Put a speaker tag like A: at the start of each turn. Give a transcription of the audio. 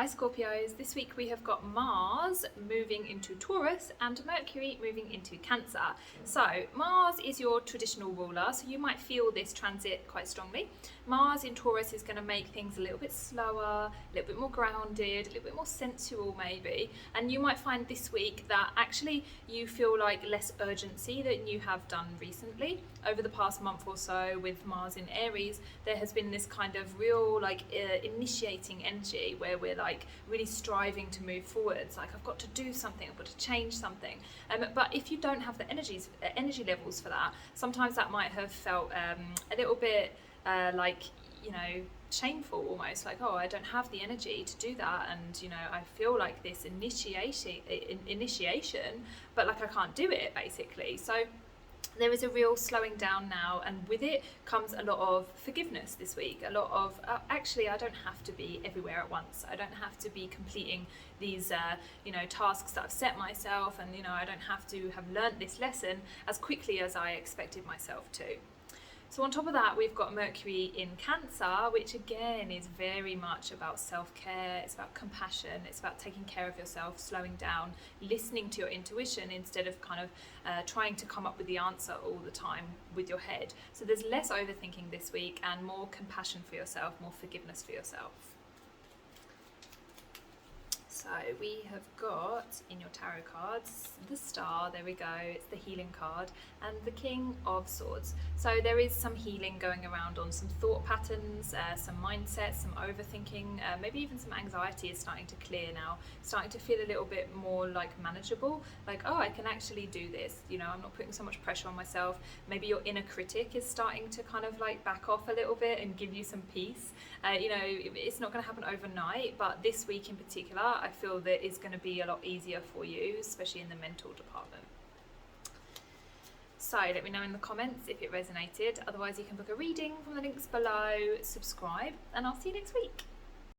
A: Hi Scorpios, this week we have got Mars moving into Taurus and Mercury moving into Cancer. So Mars is your traditional ruler, so you might feel this transit quite strongly. Mars in Taurus is going to make things a little bit slower, a little bit more grounded, a little bit more sensual maybe, and you might find this week that actually you feel like less urgency than you have done recently. Over the past month or so with Mars in Aries, there has been this kind of real initiating energy where we're like really striving to move forwards, like I've got to do something, I've got to change something, but if you don't have the energy levels for that, sometimes that might have felt a little bit shameful almost, like, oh, I don't have the energy to do that, and I feel like this initiation, but like I can't do it basically. So there is a real slowing down now, and with it comes a lot of forgiveness this week, a lot of actually I don't have to be everywhere at once, I don't have to be completing these tasks that I've set myself, and I don't have to have learnt this lesson as quickly as I expected myself to. So on top of that, we've got Mercury in Cancer, which again is very much about self-care, it's about compassion, it's about taking care of yourself, slowing down, listening to your intuition instead of trying to come up with the answer all the time with your head. So there's less overthinking this week and more compassion for yourself, more forgiveness for yourself. So we have got in your tarot cards the Star, there we go, it's the healing card, and the King of Swords. So there is some healing going around on some thought patterns, some mindset, some overthinking, maybe even some anxiety is starting to clear now, starting to feel a little bit more like manageable, like, oh, I can actually do this, I'm not putting so much pressure on myself. Maybe your inner critic is starting to kind of like back off a little bit and give you some peace. It's not going to happen overnight, but this week in particular, I feel that it's going to be a lot easier for you, especially in the mental department. So let me know in the comments if it resonated. Otherwise, you can book a reading from the links below, subscribe, and I'll see you next week.